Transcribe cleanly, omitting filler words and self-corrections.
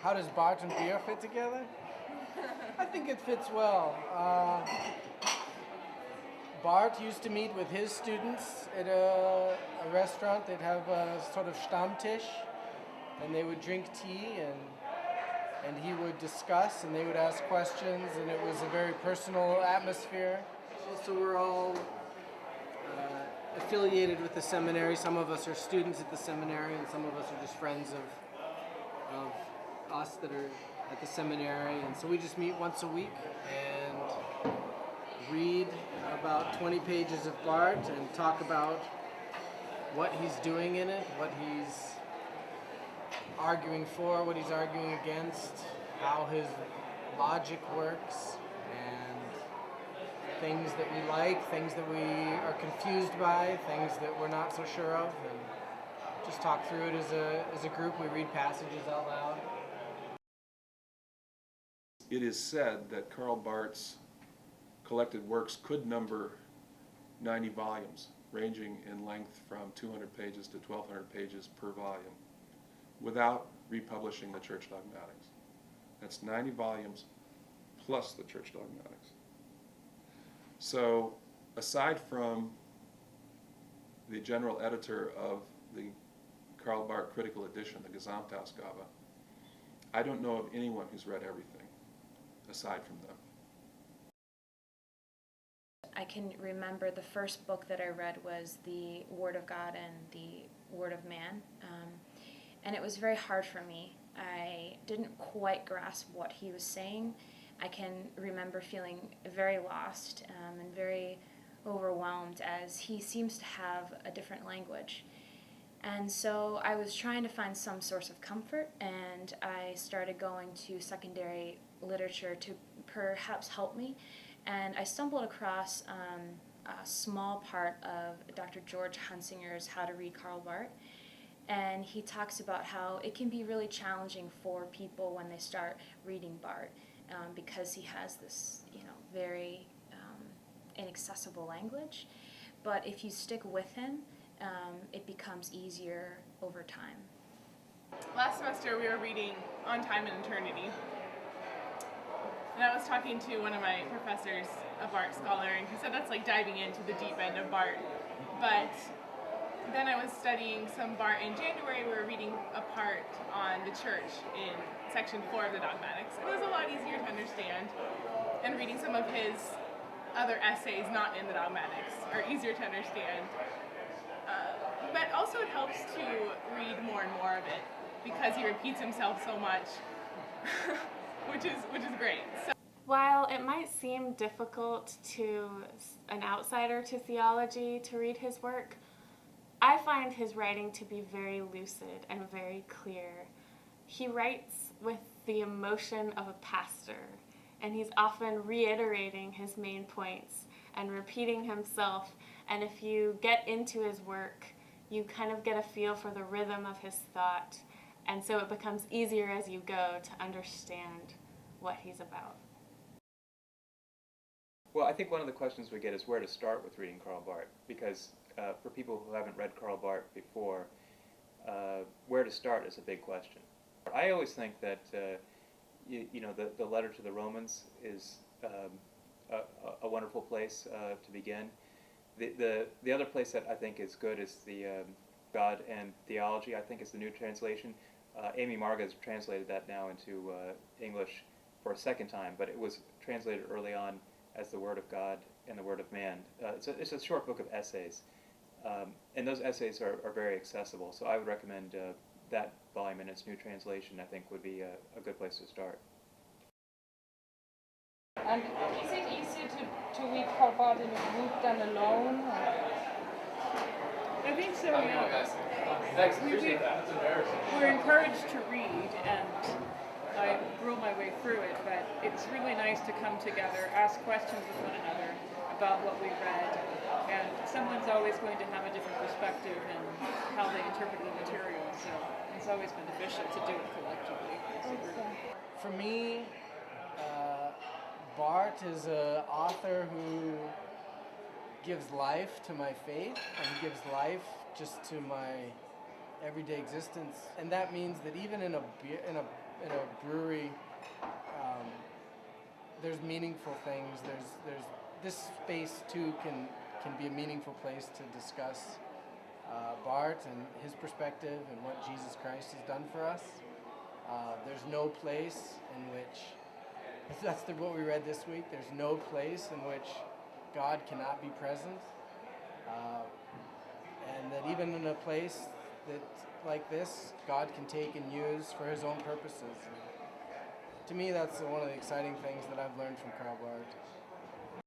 How does Barth and beer fit together? I think it fits well. Barth used to meet with his students at a restaurant. They'd have a sort of Stammtisch, and they would drink tea, and he would discuss, and they would ask questions, and it was a very personal atmosphere. So we're all affiliated with the seminary. Some of us are students at the seminary, and some of us are just friends of us that are at the seminary. And so we just meet once a week and read about 20 pages of Barth and talk about what he's doing in it, what he's arguing for, what he's arguing against, how his logic works, and things that we like, things that we are confused by, things that we're not so sure of, and just talk through it as a group. We read passages out loud. It is said that Karl Barth's collected works could number 90 volumes, ranging in length from 200 pages to 1,200 pages per volume, without republishing the Church Dogmatics. That's 90 volumes plus the Church Dogmatics. So, aside from the general editor of the Karl Barth Critical Edition, the Gesamtausgabe, I don't know of anyone who's read everything aside from them. I can remember the first book that I read was The Word of God and The Word of Man, and it was very hard for me. I didn't quite grasp what he was saying. I can remember feeling very lost and very overwhelmed, as he seems to have a different language. And so I was trying to find some source of comfort, and I started going to secondary literature to perhaps help me. And I stumbled across a small part of Dr. George Hunsinger's How to Read Karl Barth. And he talks about how it can be really challenging for people when they start reading Barth, because he has this, very inaccessible language. But if you stick with him, it becomes easier over time. Last semester we were reading On Time and Eternity. And I was talking to one of my professors, a Barth scholar, and he said that's like diving into the deep end of Barth. But then I was studying some Barth in January. We were reading a part on the church in section 4 of the Dogmatics. It was a lot easier to understand, and reading some of his other essays not in the Dogmatics are easier to understand. But also it helps to read more and more of it, because he repeats himself so much, which is great. So, while it might seem difficult to an outsider to theology to read his work, I find his writing to be very lucid and very clear. He writes with the emotion of a pastor, and he's often reiterating his main points and repeating himself. And if you get into his work, you kind of get a feel for the rhythm of his thought, and so it becomes easier as you go to understand what he's about. Well, I think one of the questions we get is where to start with reading Karl Barth, because for people who haven't read Karl Barth before, where to start is a big question. I always think that the letter to the Romans is a wonderful place to begin. The other place that I think is good is the God and Theology, I think is the new translation. Amy Marga has translated that now into English for a second time, but it was translated early on as the Word of God and the Word of Man. It's a short book of essays, and those essays are very accessible, so I would recommend that volume in its new translation. I think would be a good place to start. And is it easier to read Karl Barth in a group than alone? I think so, yeah. Thanks, appreciate that. That's embarrassing. We're encouraged to read, and I grew my way through it, but it's really nice to come together, ask questions with one another about what we read, and someone's always going to have a different perspective in how they interpret the material, so it's always beneficial to do it collectively as a group. For me, Barth is an author who gives life to my faith, and he gives life just to my everyday existence. And that means that even in a in a brewery, there's meaningful things. There's this space too can be a meaningful place to discuss Barth and his perspective and what Jesus Christ has done for us. There's no place in which, that's what we read this week, there's no place in which God cannot be present. And that even in a place that like this, God can take and use for his own purposes. And to me, that's one of the exciting things that I've learned from Karl Barth.